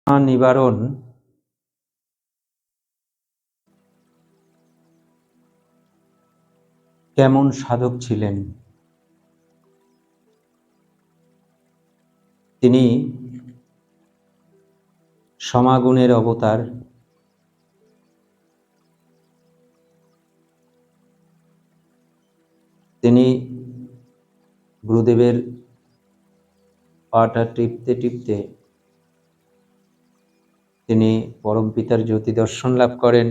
নিবারণ কেমন সাধক ছিলেন? তিনি সমাগুণের অবতার। তিনি গুরুদেবের পাটা টিপতে টিপতে তিনি পরম পিতার জ্যোতি দর্শন লাভ করেন।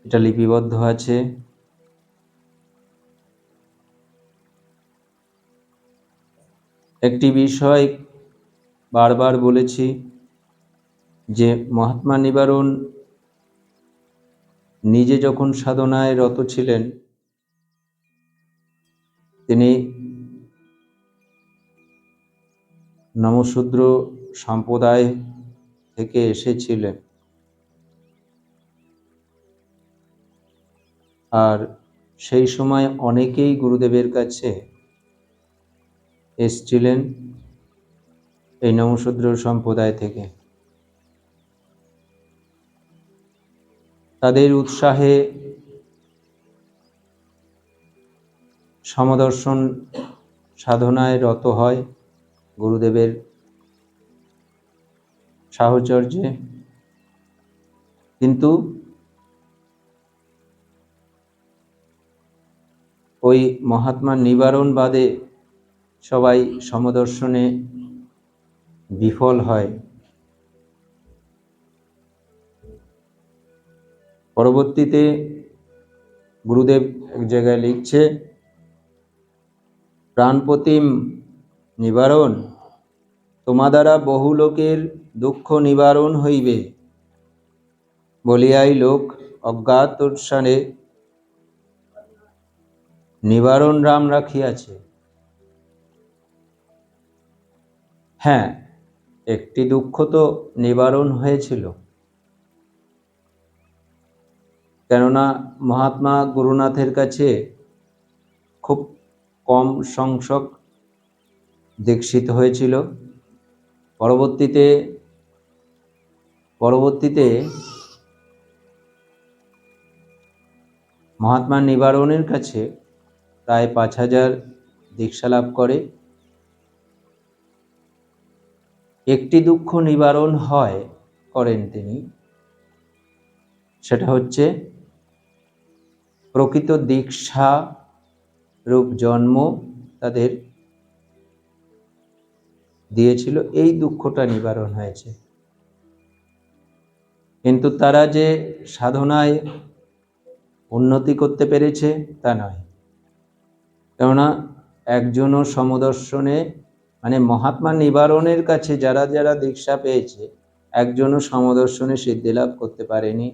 এটা লিপিবদ্ধ আছে। একটি বিষয় বারবার বলেছি যে মহাত্মা নিবারণ নিজে যখন সাধনায় রত ছিলেন, তিনি নমশূদ্র সম্প্রদায় থেকে এসেছিলেন। আর সেই সময় অনেকেই গুরুদেবের কাছে এসেছিলেন এই নমশূদ্র সম্প্রদায় থেকে। তাদের উৎসাহে সমদর্শন সাধনায় রত হয় গুরুদেবের সাহচর্যে। কিন্তু ওই মহাত্মা নিবারণ বাদে সবাই সমদর্শনে বিফল হয়। পরবর্তীতে গুরুদেব এক জায়গায় লিখছে, প্রাণপতিম নিবারণ, তোমা দ্বারা বহু লোকের দুঃখ নিবারণ হইবে বলিয়াই লোক অজ্ঞাতসারে নিবারণ রাম রাখিয়াছে। হ্যাঁ, একটি দুঃখ তো নিবারণ হয়েছিল, কেননা মহাত্মা গুরুনাথের কাছে খুব কম সংখ্যক দীক্ষিত হয়েছিল। পরবর্তীতে মহাত্মা নিবারণের কাছে প্রায় 5000 দীক্ষা লাভ করে। একটি দুঃখ নিবারণ করেন তিনি, সেটা হচ্ছে প্রকৃত দীক্ষা রূপ জন্ম তাদের দিয়েছিল, এই দুঃখটা নিবারণ হয়েছে। কিন্তু তারা যে সাধনায় উন্নতি করতে পেরেছে তা নয়, কেননা একজনও সমদর্শনে মানে মহাত্মা নিবারণের কাছে যারা যারা দীক্ষা পেয়েছে একজনও সমদর্শনে সিদ্ধি লাভ করতে পারেনি।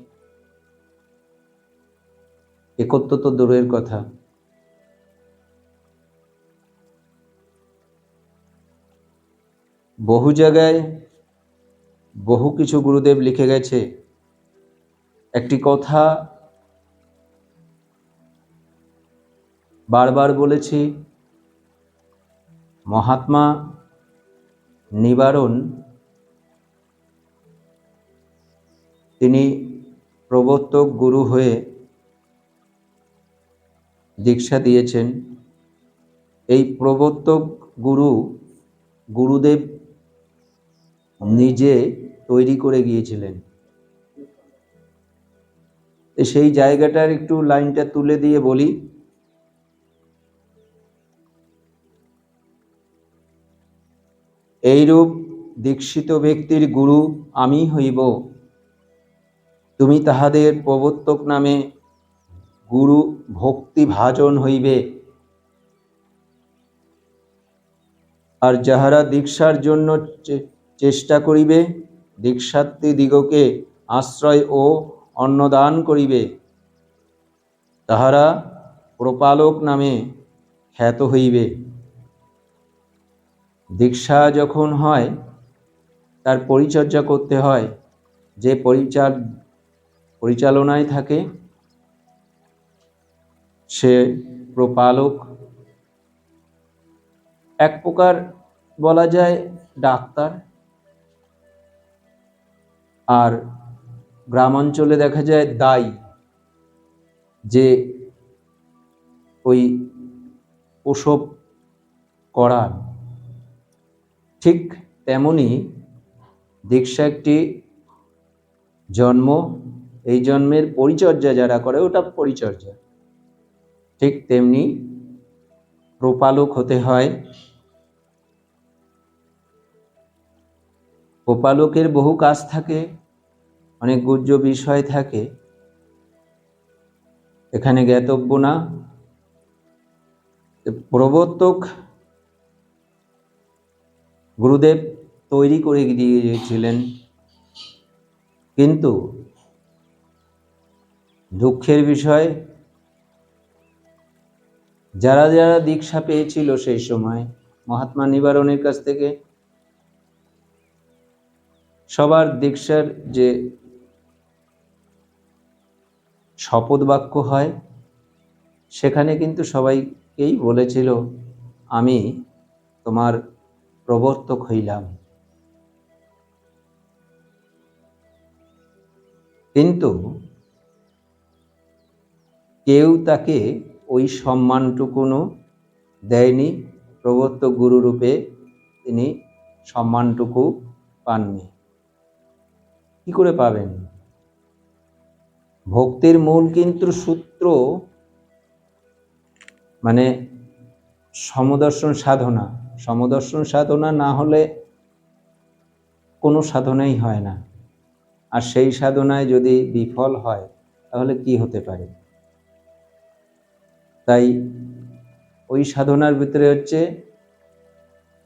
একত্ব তো দূরের কথা। বহু জায়গায় বহু কিছু গুরুদেব লিখে গেছে। একটি কথা বারবার বলেছি, মহাত্মা নিবারণ তিনি প্রবর্তক গুরু হয়ে দীক্ষা দিয়েছেন। এই প্রবর্তক গুরুদেব নিজে তৈরি করে গিয়েছিলেন। সেই জায়গাটার একটু লাইনটা তুলে দিয়ে বলি, এইরূপ দীক্ষিত ব্যক্তির গুরু আমি হইব, তুমি তাহাদের প্রবর্তক নামে গুরু ভক্তি ভাজন হইবে। আর যাহারা দীক্ষার জন্য চেষ্টা করিবে, দীক্ষার্থী দিগকে আশ্রয় ও অন্নদান করিবে, তাহারা প্রপালক নামে খ্যাত হইবে। দীক্ষা যখন হয় তার পরিচর্যা করতে হয়, যে পরিচালনায় থাকে সে প্রপালক। এক প্রকার বলা যায় ডাক্তার, আর গ্রামাঞ্চলে দেখা যায় দাই, যে ওই প্রসব করার। ঠিক তেমনি দীক্ষা একটি জন্ম, এই জন্মের পরিচর্যা যারা করে ওটা পরিচর্যা। ঠিক তেমনি প্রপালক হতে হয়। প্রপালকের বহু কাজ থাকে, অনেক গুহ্য বিষয় থাকে, এখানে জ্ঞাতব্য না। প্রবর্তক গুরুদেব তৈরি করে দিয়েছিলেন, কিন্তু দুঃখের বিষয় যারা যারা দীক্ষা পেয়েছিল সেই সময় মহাত্মা নিবারণের কাছ থেকে, সবার দীক্ষার যে শপথ বাক্য হয় সেখানে কিন্তু সবাইকেই বলেছিল, আমি তোমার প্রবর্তক হইলাম। কিন্তু কেউ তাকে ওই সম্মানটুকুনো দেয়নি। প্রবর্তক গুরুরূপে তিনি সম্মানটুকু পাননি। কি করে পাবেন? ভক্তির মূল কিন্তু সূত্র মানে সমদর্শন সাধনা। সমদর্শন সাধনা না হলে কোনো সাধনাই হয় না। আর সেই সাধনায় যদি বিফল হয় তাহলে কি হতে পারে? তাই ওই সাধনার ভিতরে হচ্ছে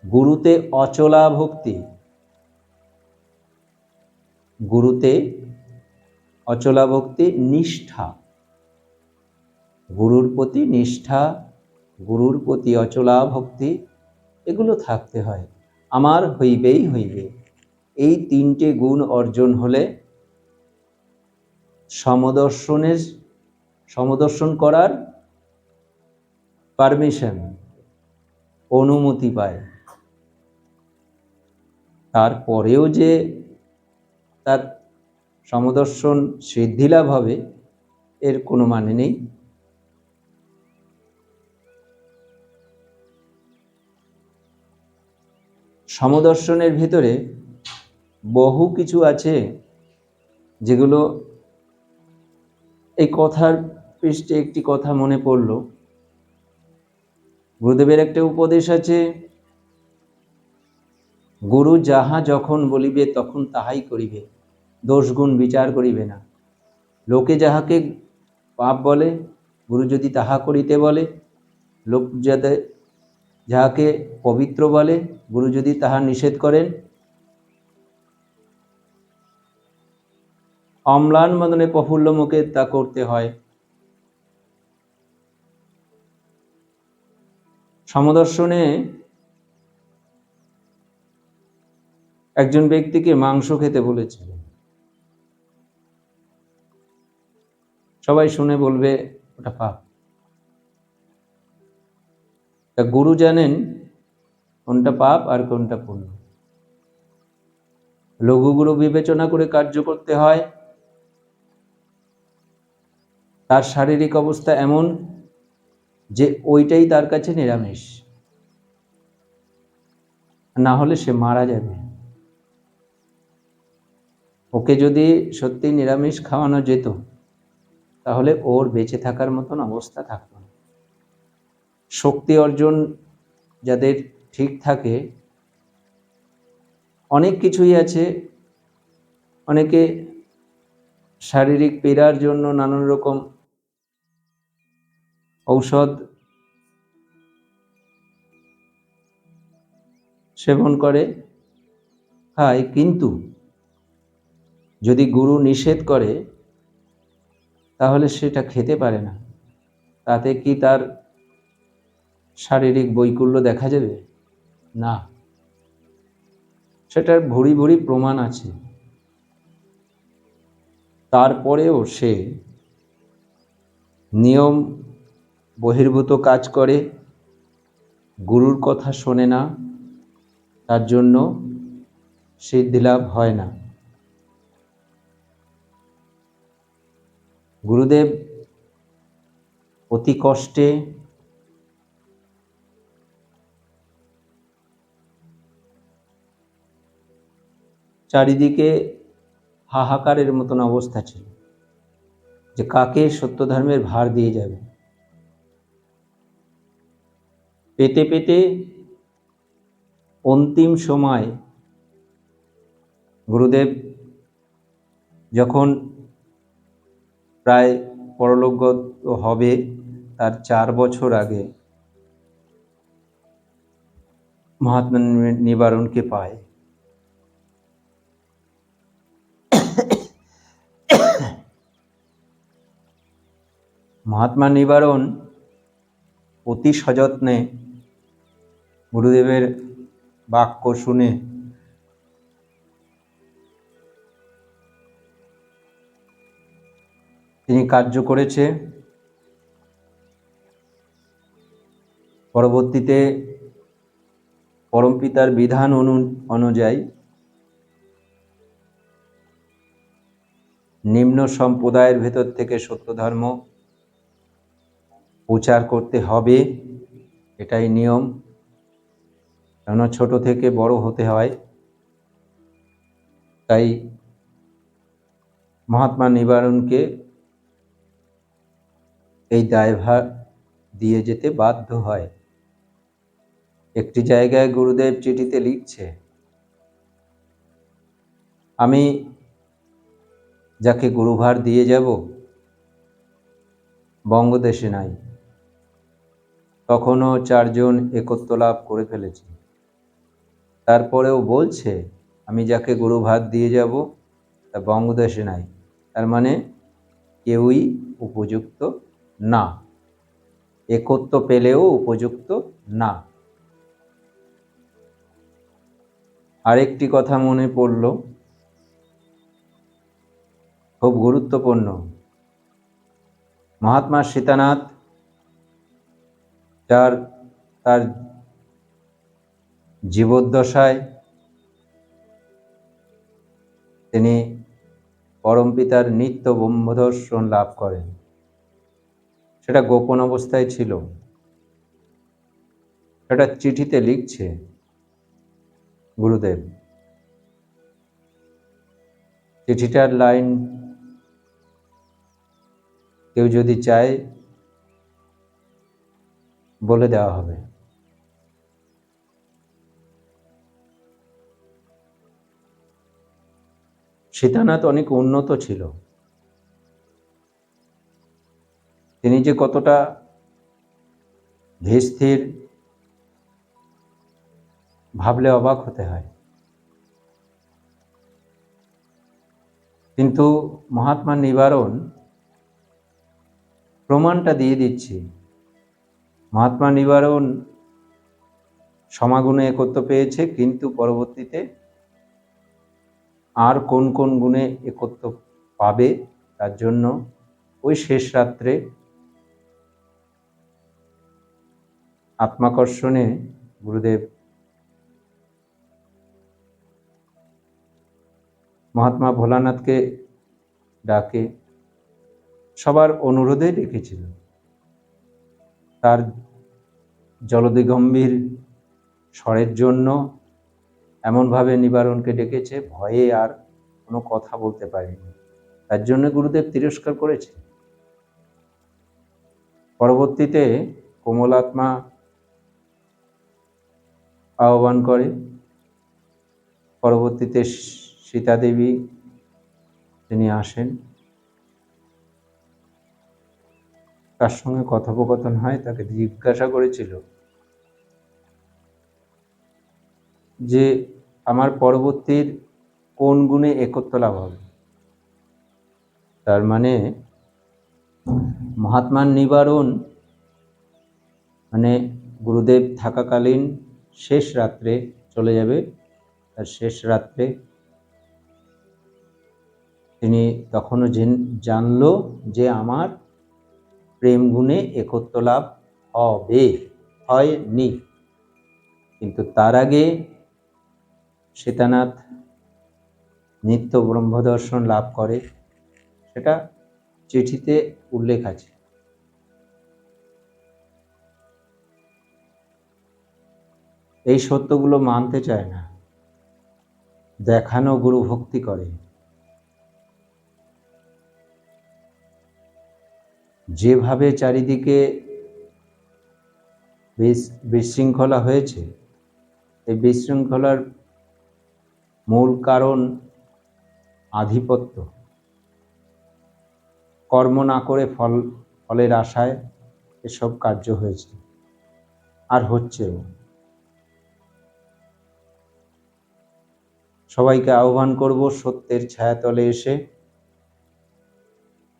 গুরুতে অচলা ভক্তি। গুরুতে অচলা ভক্তি, নিষ্ঠা, গুরুর প্রতি নিষ্ঠা, গুরুর প্রতি অচলা ভক্তি, এগুলো থাকতে হয়। আমার হইবেই হইবে, এই তিনটে গুণ অর্জন হলে সমদর্শন করার পারমিশন, অনুমতি পায়। তারপরেও যে তার সমদর্শন সিদ্ধিলাভ হবে এর কোনো মানে নেই। সমদর্শনের ভিতরে বহু কিছু আছে যেগুলো, এই কথার পৃষ্ঠে একটি কথা মনে পড়ল। গুরুদেবের একটা উপদেশ আছে, গুরু যাহা যখন বলিবে তখন তাহাই করিবে, দোষ গুণ বিচার করিবে না। লোকে যাহাকে পাপ বলে, গুরু যদি তাহা করিতে বলে, লোক যাহাকে পবিত্র বলে, গুরু যদি তাহা নিষেধ করেন, অম্লান মদনে প্রফুল্ল মুখে তা করতে হয়। সমদর্শনে একজন ব্যক্তিকে মাংস খেতে বলেছিলেন। সবাই শুনে বলবে ওটা পাপ। তা গুরু জানেন কোনটা পাপ আর কোনটা পুণ্য। লঘুগুরু বিবেচনা করে কার্য করতে হয়। তার শারীরিক অবস্থা এমন যে ওইটাই তার কাছে নিরামিষ, না হলে সে মারা যাবে। ওকে যদি সত্যি নিরামিষ খাওয়ানো যেত তাহলে ওর বেঁচে থাকার মতন অবস্থা থাকত না। শক্তি অর্জন যাদের ঠিক থাকে, অনেক কিছুই আছে। অনেকে শারীরিক পীড়ার জন্য নানান রকম ঔষধ সেবন করে, খায়, কিন্তু যদি গুরু নিষেধ করে তাহলে সেটা খেতে পারে না। তাতে কি তার শারীরিক বৈকল্য দেখা যাবে? না, সেটার ভুরি ভুরি প্রমাণ আছে। তারপরেও সে নিয়ম বহির্ভূত কাজ করে, গুরুর কথা শোনে না, তার জন্য সিদ্ধিলাভ হয় না। গুরুদেব অতি কষ্টে চারিদিকে হাহাকারের মতন অবস্থা ছিল যে কাকে সত্য ধর্মের ভার দিয়ে যাবে। পেতে পেতে অন্তিম সময় গুরুদেব যখন প্রায় পরলোকগত হবে, তার 4 বছর আগে মহাত্মা নিবারণকে পায়। মহাত্মা নিবারণ অতি সযত্নে গুরুদেবের বাক্য শুনে তিনি কার্য করেছে। পরবর্তীতে পরমপিতার বিধান অনুযায়ী নিম্ন সম্প্রদায়ের ভেতর থেকে সত্য ধর্ম প্রচার করতে হবে, এটাই নিয়ম। কেননা ছোট থেকে বড় হতে হয়। তাই মহাত্মা নিবারণকে এই দায়ভার দিয়ে যেতে বাধ্য হয়। একটি জায়গায় গুরুদেব চিঠিতে লিখছে, আমি যাকে গুরুভার দিয়ে যাব বঙ্গদেশে নাই, তখনও 4 জন একত্ব লাভ করে ফেলেছে। তারপরেও বলছে আমি যাকে গুরুভার দিয়ে যাব তা বঙ্গদেশে নাই। তার মানে কেউই উপযুক্ত না, একত্ব পেলেও উপযুক্ত না। আরেকটি কথা মনে পড়ল, খুব গুরুত্বপূর্ণ। মহাত্মা সীতানাথ তার জীবদ্দশায় তিনি পরমপিতার নিত্য ব্রহ্মদর্শন লাভ করেন। সেটা গোপন অবস্থায় ছিল। সেটা চিঠিতে লিখছে গুরুদেব। চিঠিটার লাইন কেউ যদি চায় বলে দেওয়া হবে। সীতানাথ অনেক উন্নত ছিল। তিনি যে কতটা ধীর ভাবলে অবাক হতে হয়। কিন্তু মহাত্মা নিবারণ প্রমাণটা দিয়ে দিচ্ছি। মহাত্মা নিবারণ সমাগুণে একত্ব পেয়েছে, কিন্তু পরবর্তীতে আর কোন কোন গুণে একত্ব পাবে তার জন্য ওই শেষ রাত্রে আত্মাকর্ষণে গুরুদেব মহাত্মা ভোলানাথকে ডাকে, সবার অনুরোধে ডেকেছিল। তার জলদিগম্ভীর স্বরের জন্য এমনভাবে নিবারণকে ডেকেছে, ভয়ে আর কোনো কথা বলতে পারেনি। তার জন্য গুরুদেব তিরস্কার করেছে। পরবর্তীতে কোমলাত্মা আহ্বান করে। পরবর্তীতে সীতা দেবী তিনি আসেন, তার সঙ্গে কথোপকথন হয়। তাকে জিজ্ঞাসা করেছিল যে আমার পরবর্তীর কোন গুণে একত্ব লাভ হবে। তার মানে মহাত্মার নিবারণ মানে গুরুদেব থাকাকালীন শেষ রাত্রে চলে যাবে। তার শেষ রাত্রে তিনি তখনও জানলো যে আমার প্রেম গুণে একত্ব লাভ হবে, হয়নি। কিন্তু তার আগে সীতানাথ নিত্য ব্রহ্মদর্শন লাভ করে, সেটা চিঠিতে উল্লেখ আছে। এই সত্যগুলো মানতে চায় না, দেখানো গুরু ভক্তি করে। যেভাবে চারিদিকে বিশৃঙ্খলা হয়েছে, এই বিশৃঙ্খলার মূল কারণ আধিপত্য। কর্ম না করে ফলের আশায় এসব কার্য হয়েছে আর হচ্ছেও। সবাইকে আহ্বান করব সত্যের ছায়াতলে এসে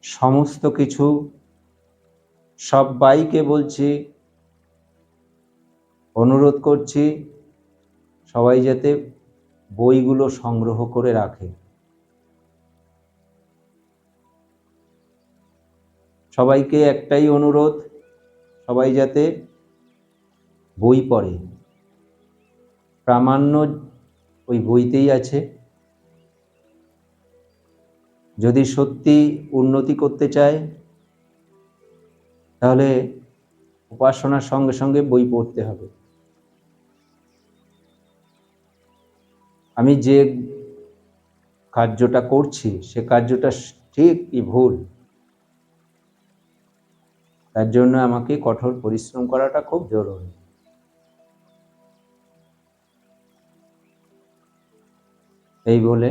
সমস্ত কিছু, সবাইকে বলছি, অনুরোধ করছি, সবাই যাতে বইগুলো সংগ্রহ করে রাখে। সবাইকে একটাই অনুরোধ, সবাই যাতে বই পড়ে। প্রামাণ্য ওই বইতেই আছে। যদি সত্যি উন্নতি করতে চায় তাহলে উপাসনার সঙ্গে সঙ্গে বই পড়তে হবে। আমি যে কার্যটা করছি সে কার্যটা ঠিক কি ভুল, তার জন্য আমাকে কঠোর পরিশ্রম করাটা খুব জরুরি। এই বলে